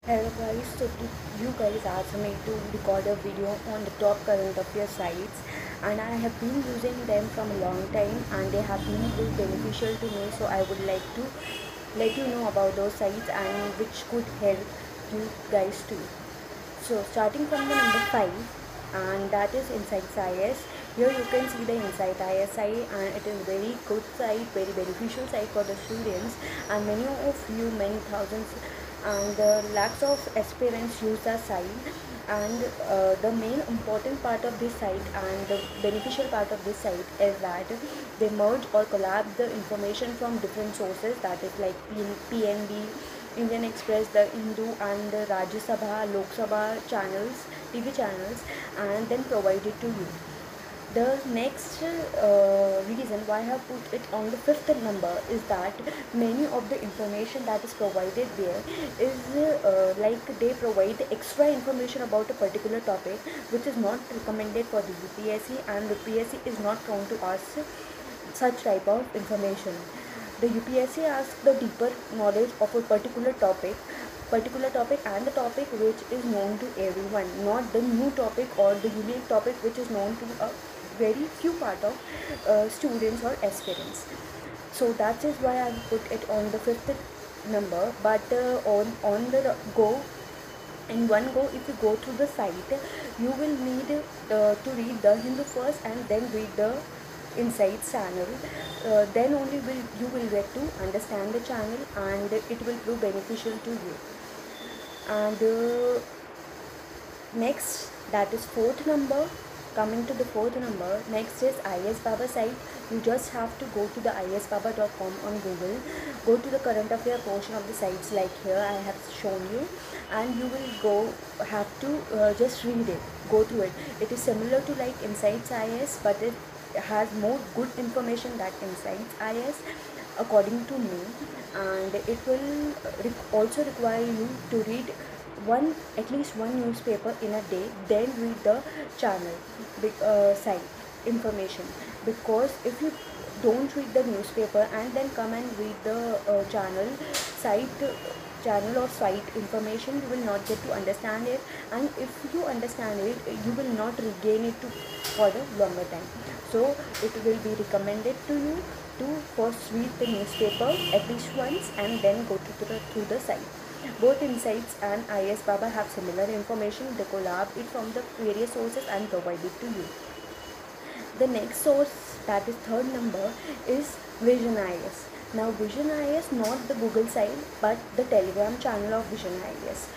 Hello guys, you guys asked me to record a video on the top current affairs sites, and I have been using them from a long time and they have been very beneficial to me, so I would like to let you know about those sites and which could help you guys too. So starting from the number 5, and that is Insights IS. Here you can see the Insight ISI, and it is very good site, very beneficial site for the students, and many of you, many thousands and lakhs of aspirants use the site. And the main important part of this site and the beneficial part of this site is that they merge or collab the information from different sources, that is like PNB, Indian Express, the Hindu and the Rajya Sabha, Lok Sabha channels, TV channels, and then provide it to you. The next reason why I have put it on the fifth number is that many of the information that is provided there is like they provide extra information about a particular topic which is not recommended for the UPSC, and the UPSC is not prone to ask such type of information. The UPSC asks the deeper knowledge of a particular topic and the topic which is known to everyone, not the new topic or the unique topic which is known to a very few part of students or aspirants. So that is why I put it on the fifth number. But on the go, in one go, if you go through the site, you will need to read the Hindu first and then read the Insights channel. Then only you will get to understand the channel and it will prove beneficial to you. And next, that is fourth number. Coming to the fourth number, next is IS Baba site. You just have to go to the isbaba.com on Google, go to the current affair portion of the sites like here I have shown you, and you will have to just read it, go through it. It is similar to like Insights IS, but it has more good information than Insights IS according to me, and it will also require you to read at least one newspaper in a day, then read the channel site information. Because if you don't read the newspaper and then come and read the site channel or site information, you will not get to understand it, and if you understand it, you will not regain it for the longer time. So it will be recommended to you to first read the newspaper at least once and then go through the site. Both Insights and IS Baba have similar information. They collab it from the various sources and provide it to you. The next source, that is third number, is Vision IS. Now Vision IS, not the Google site but the Telegram channel of Vision IS.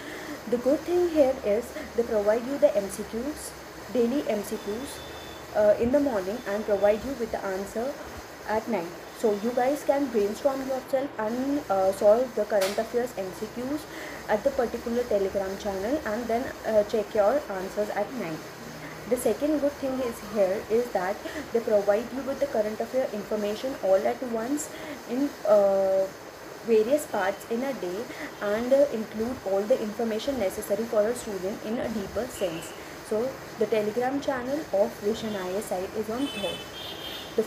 The good thing here is they provide you the MCQs, daily MCQs in the morning, and provide you with the answer at night. So you guys can brainstorm yourself and solve the current affairs MCQs at the particular Telegram channel, and then check your answers at night. The second good thing is that they provide you with the current affair information all at once in various parts in a day, and include all the information necessary for a student in a deeper sense. So the Telegram channel of Vision ISI is on third. The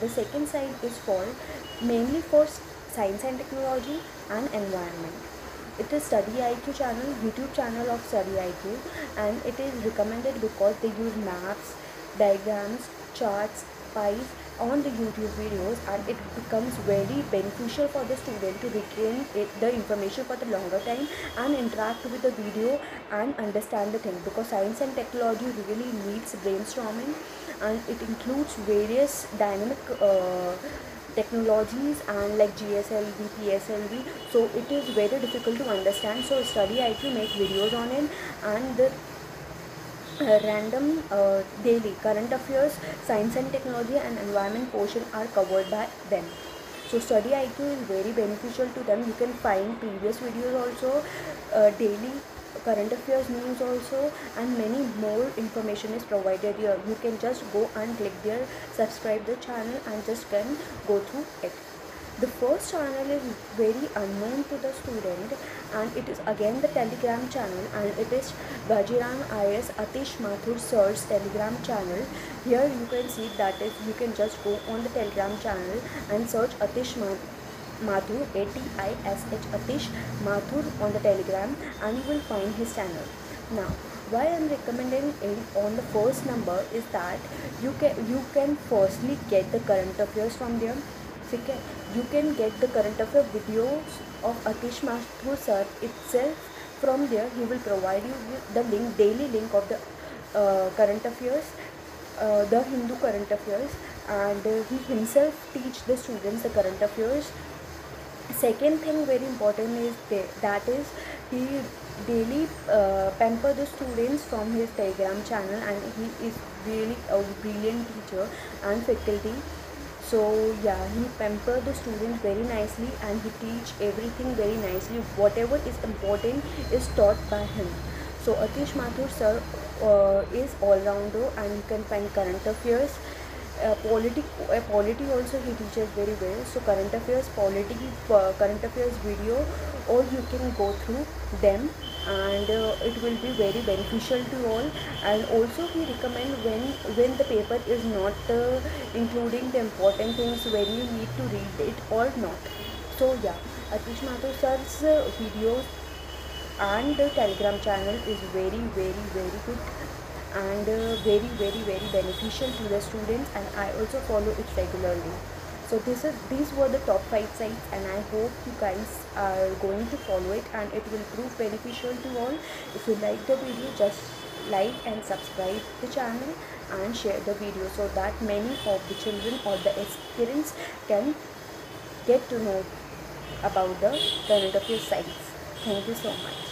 the second side is for mainly for science and technology and environment. It is Study IQ channel, YouTube channel of Study IQ, and it is recommended because they use maps, diagrams, charts, pies on the YouTube videos, and it becomes very beneficial for the student to retain the information for the longer time and interact with the video and understand the thing, because science and technology really needs brainstorming, and it includes various dynamic technologies and like GSLV, PSLV, so it is very difficult to understand. So Study IQ make videos on it, and the random daily current affairs, science and technology and environment portion are covered by them. So Study IQ is very beneficial to them. You can find previous videos also, daily current affairs news also, and many more information is provided here. You can just go and click there, subscribe the channel, and just can go through it. The first channel is very unknown to the student, and it is again the Telegram channel, and it is Gajiram IS Atish Mathur Sir's Telegram channel. Here you can see that is you can just go on the Telegram channel and search Atish Mathur Mathur, Atish Atish Mathur on the Telegram, and you will find his channel. Now, why I'm recommending it on the first number is that you can firstly get the current affairs from there. Okay, you can get the current affair videos of Atish Mathur sir itself from there. He will provide you with the link, daily link of the current affairs, the Hindu current affairs, and he himself teach the students the current affairs. Second thing very important is that is he daily pamper the students from his Telegram channel, and he is really a brilliant teacher and faculty. So yeah, he pamper the students very nicely, and he teach everything very nicely. Whatever is important is taught by him. So Atish Mathur sir is all rounder, and you can find current affairs, polity also he teaches very well. So current affairs, polity, current affairs video, or you can go through them, and it will be very beneficial to all. And also he recommend when the paper is not including the important things, when you need to read it or not. So yeah, Atish Mathur sir's videos and the Telegram channel is very very good, and very beneficial to the students, and I also follow it regularly. So these were the top 5 sites, and I hope you guys are going to follow it, and it will prove beneficial to all. If you like the video, just like and subscribe the channel and share the video, so that many of the children or the aspirants can get to know about the current affairs sites. Thank you so much.